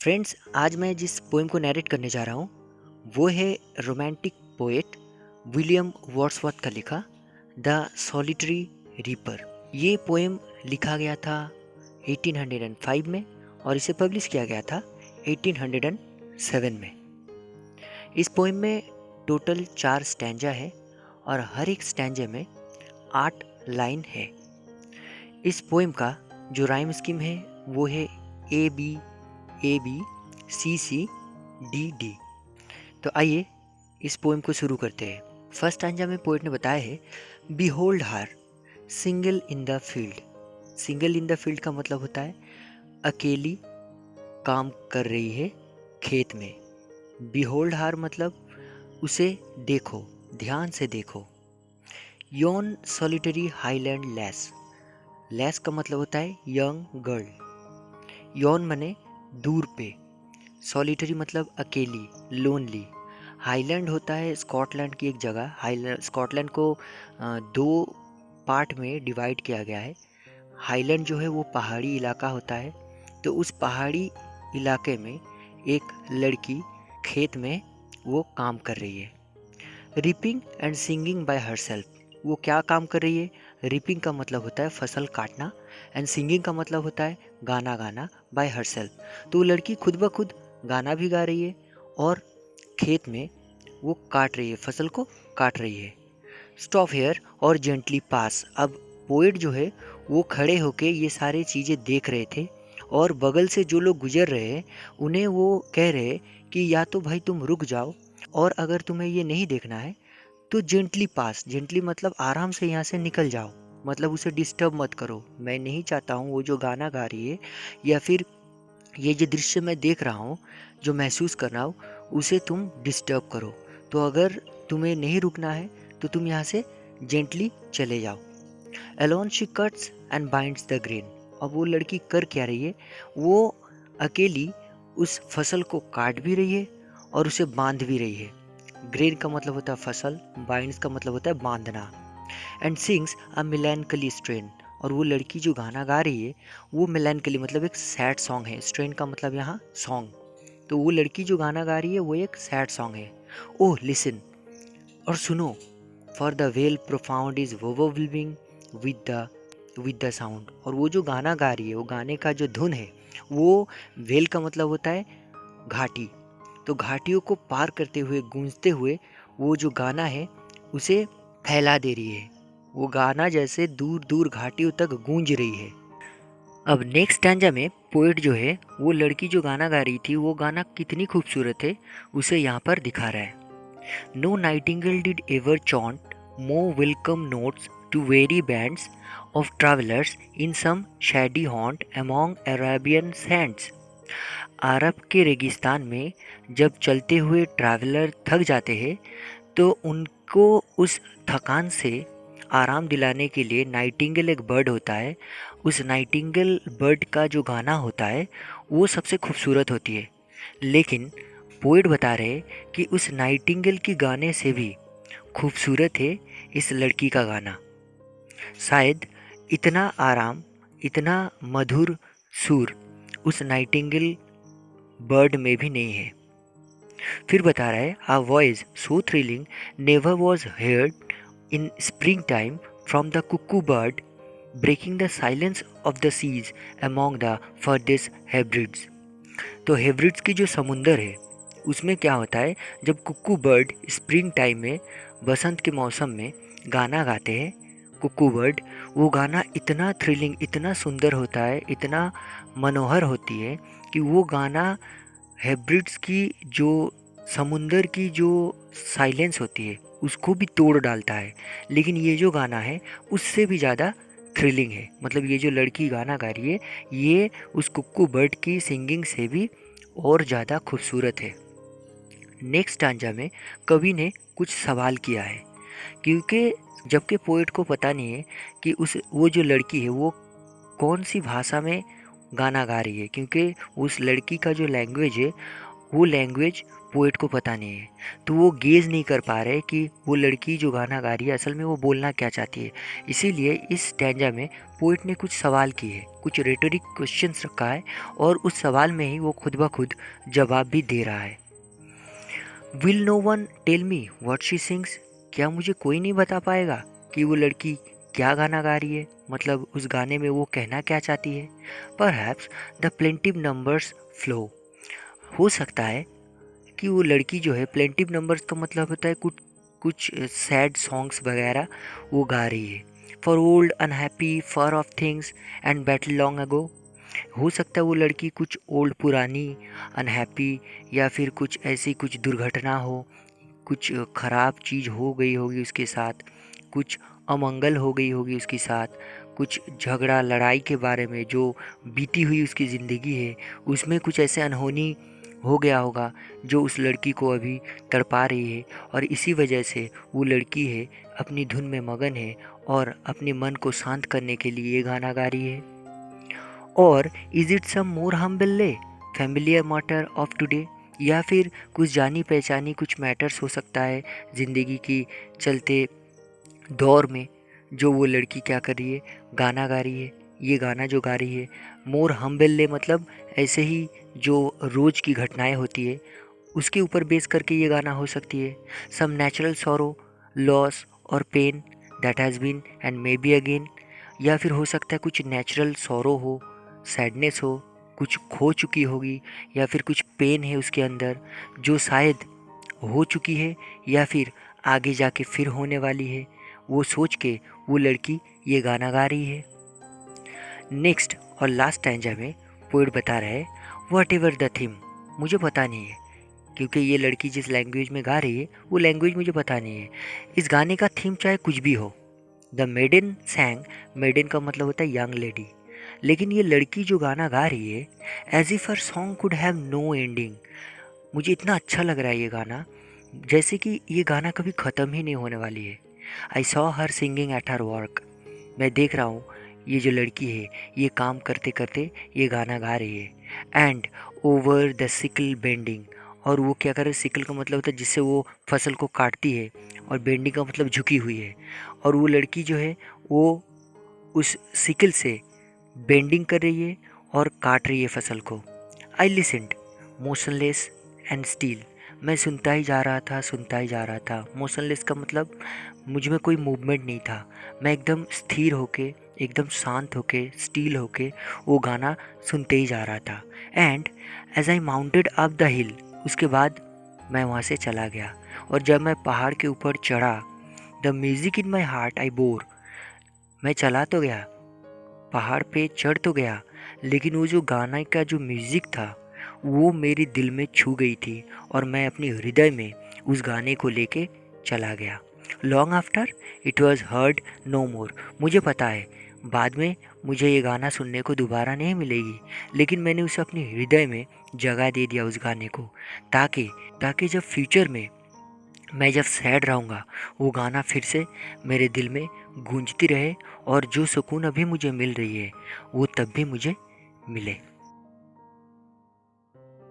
Friends, आज मैं जिस पोएम को नैरेट करने जा रहा हूँ वो है रोमांटिक पोएट विलियम वर्ड्सवर्थ का लिखा द सॉलिटरी रीपर। ये पोएम लिखा गया था 1805 में और इसे पब्लिश किया गया था 1807 में। इस पोएम में टोटल 4 स्टैंजा है और हर एक स्टैंजे में 8 लाइन है। इस पोएम का जो राइम स्कीम है वो है A B C C D D. तो आइए इस पोएम को शुरू करते हैं। फर्स्ट स्टैंजा में पोएट ने बताया है, behold her single in the field. Single in the field का मतलब होता है अकेली काम कर रही है खेत में। बिहोल्ड हर मतलब उसे देखो, ध्यान से देखो। योन सॉलिटरी हाईलैंड लेस। लेस का मतलब होता है यंग गर्ल। योन मने दूर पे, सॉलिटरी मतलब अकेली, लोनली। हाईलैंड होता है स्कॉटलैंड की एक जगह। हाईलैंड, स्कॉटलैंड को 2 पार्ट में डिवाइड किया गया है। हाईलैंड जो है वो पहाड़ी इलाका होता है। तो उस पहाड़ी इलाके में एक लड़की खेत में वो काम कर रही है। Ripping and singing by herself. वो क्या काम कर रही है? रिपिंग का मतलब होता है फसल काटना एंड सिंगिंग का मतलब होता है गाना गाना बाय हरसेल्फ। तो वो लड़की खुद ब खुद गाना भी गा रही है और खेत में वो काट रही है, फसल को काट रही है। स्टॉप हेयर और जेंटली पास। अब पोएट जो है वो खड़े होके ये सारी चीज़ें देख रहे थे और बगल से जो लोग गुजर रहे हैं उन्हें वो कह रहे कि या तो भाई तुम रुक जाओ और अगर तुम्हें ये नहीं देखना है तो जेंटली पास। जेंटली मतलब आराम से यहाँ से निकल जाओ, मतलब उसे डिस्टर्ब मत करो। मैं नहीं चाहता हूँ वो जो गाना गा रही है या फिर ये जो दृश्य मैं देख रहा हूँ, जो महसूस कर रहा हूँ, उसे तुम डिस्टर्ब करो। तो अगर तुम्हें नहीं रुकना है तो तुम यहाँ से जेंटली चले जाओ। Alone she cuts and binds the grain. अब वो लड़की कर क्या रही है? वो अकेली उस फसल को काट भी रही है और उसे बांध भी रही है। ग्रेन का मतलब होता है फसल, बाइंड्स का मतलब होता है बांधना। And sings a melancholy strain. और वो लड़की जो गाना गा रही है वो मेलैंकली मतलब एक सैड सॉन्ग है। स्ट्रेन का मतलब यहाँ सॉन्ग। तो वो लड़की जो गाना गा रही है वो एक सैड सॉन्ग है। ओह लिसन, और सुनो, for the well profound is overwhelming with the sound. और वो जो गाना गा रही है, वो गाने का जो धुन है, वो वेल का मतलब होता है घाटी। तो घाटियों को पार करते हुए, गूंजते हुए वो जो गाना है उसे फैला दे रही है। वो गाना जैसे दूर दूर घाटियों तक गूंज रही है। अब नेक्स्ट स्टैंजा में पोएट जो है वो लड़की जो गाना गा रही थी वो गाना कितनी खूबसूरत है उसे यहाँ पर दिखा रहा है। No nightingale did ever chant more welcome notes to weary bands of travellers in some shady haunt among Arabian sands. अरब के रेगिस्तान में जब चलते हुए ट्रैवलर थक जाते हैं तो उनको उस थकान से आराम दिलाने के लिए नाइटिंगेल एक बर्ड होता है। उस नाइटिंगेल बर्ड का जो गाना होता है वो सबसे खूबसूरत होती है। लेकिन पोएट बता रहे कि उस नाइटिंगेल की गाने से भी खूबसूरत है इस लड़की का गाना। शायद इतना आराम, इतना मधुर सुर उस नाइटिंगेल बर्ड में भी नहीं है। फिर बता रहा है, a voice so thrilling never was heard in spring time from the cuckoo bird breaking the silence of the seas among the farthest Hebrides. तो हेब्रिड्स की जो समुंदर है उसमें क्या होता है, जब कुक्कू बर्ड स्प्रिंग टाइम में, बसंत के मौसम में गाना गाते हैं कुक्कू बर्ड, वो गाना इतना थ्रिलिंग, इतना सुंदर होता है, इतना मनोहर होती है कि वो गाना हेब्रिड्स की जो समुंदर की जो साइलेंस होती है उसको भी तोड़ डालता है। लेकिन ये जो गाना है उससे भी ज़्यादा थ्रिलिंग है। मतलब ये जो लड़की गाना गा रही है ये उस कुक्कू बर्ड की सिंगिंग से भी और ज़्यादा खूबसूरत है। नेक्स्ट स्टांजा में कवि ने कुछ सवाल किया है, क्योंकि जबकि पोएट को पता नहीं है कि वो जो लड़की है वो कौन सी भाषा में गाना गा रही है, क्योंकि उस लड़की का जो लैंग्वेज है वो लैंग्वेज पोएट को पता नहीं है, तो वो गेज नहीं कर पा रहे कि वो लड़की जो गाना गा रही है असल में वो बोलना क्या चाहती है। इसीलिए इस स्टैंजा में पोएट ने कुछ सवाल किए हैं, कुछ रेटोरिक क्वेश्चंस रखा है, और उस सवाल में ही वो खुद ब खुद जवाब भी दे रहा है। Will no one tell me what she sings, क्या मुझे कोई नहीं बता पाएगा कि वो लड़की क्या गाना गा रही है, मतलब उस गाने में वो कहना क्या चाहती है। Perhaps the plaintiff numbers flow, हो सकता है कि वो लड़की जो है, प्लेंटिव नंबर्स का मतलब होता है कुछ कुछ सैड सॉन्ग्स वगैरह वो गा रही है। For old unhappy far of things and battle long ago, हो सकता है वो लड़की कुछ ओल्ड पुरानी अनहैप्पी, या फिर कुछ ऐसी कुछ दुर्घटना हो, कुछ ख़राब चीज़ हो गई होगी उसके साथ, कुछ अमंगल हो गई होगी उसके साथ, कुछ झगड़ा लड़ाई के बारे में जो बीती हुई उसकी ज़िंदगी है उसमें कुछ ऐसे अनहोनी हो गया होगा जो उस लड़की को अभी तड़पा रही है, और इसी वजह से वो लड़की है अपनी धुन में मगन है और अपने मन को शांत करने के लिए ये गाना गा रही है। और is it some more humble familiar matter of today, या फिर कुछ जानी पहचानी कुछ मैटर्स हो सकता है ज़िंदगी की चलते दौर में, जो वो लड़की क्या कर रही है, गाना गा रही है। ये गाना जो गा रही है, मोर हम्बले मतलब ऐसे ही जो रोज़ की घटनाएं होती है उसके ऊपर बेस करके ये गाना हो सकती है। Some natural sorrow, loss or pain that has been and may be again, या फिर हो सकता है कुछ नेचुरल सॉरो हो, सैडनेस हो, कुछ खो चुकी होगी, या फिर कुछ पेन है उसके अंदर जो शायद हो चुकी है या फिर आगे जाके फिर होने वाली है, वो सोच के वो लड़की ये गाना गा रही है। नेक्स्ट और लास्ट स्टैंजा में पोएट बता रहा है, वट एवर द थीम, मुझे पता नहीं है, क्योंकि ये लड़की जिस लैंग्वेज में गा रही है वो लैंग्वेज मुझे पता नहीं है। इस गाने का थीम चाहे कुछ भी हो, द मेडन सैंग, मेडन का मतलब होता है यंग लेडी, लेकिन ये लड़की जो गाना गा रही है, as if her song could have no ending, मुझे इतना अच्छा लग रहा है ये गाना, जैसे कि ये गाना कभी ख़त्म ही नहीं होने वाली है। I saw her singing at her work, मैं देख रहा हूँ ये जो लड़की है ये काम करते करते ये गाना गा रही है। And over the sickle bending, और वो क्या करे, सिकल का मतलब होता है जिससे वो फसल को काटती है, और बेंडिंग का मतलब झुकी हुई है, और वो लड़की जो है वो उस सिकल से बेंडिंग कर रही है और काट रही है फसल को। आई लिसन्ड मोशनलेस एंड स्टील, मैं सुनता ही जा रहा था, सुनता ही जा रहा था। मोशनलेस का मतलब मुझ में कोई मूवमेंट नहीं था, मैं एकदम स्थिर होके, एकदम शांत होके, स्टील होके वो गाना सुनते ही जा रहा था। And as I mounted up the hill, उसके बाद मैं वहाँ से चला गया, और जब मैं पहाड़ के ऊपर चढ़ा, the music in my heart I bore, मैं चला तो गया, पहाड़ पे चढ़ तो गया, लेकिन वो जो गाना का जो म्यूज़िक था वो मेरे दिल में छू गई थी, और मैं अपने हृदय में उस गाने को लेके चला गया। Long after it was heard no more, मुझे पता है बाद में मुझे ये गाना सुनने को दोबारा नहीं मिलेगी, लेकिन मैंने उसे अपने हृदय में जगह दे दिया उस गाने को, ताकि ताकि जब फ्यूचर में मैं जब सैड रहूँगा वो गाना फिर से मेरे दिल में गूंजती रहे, और जो सुकून अभी मुझे मिल रही है वो तब भी मुझे मिले।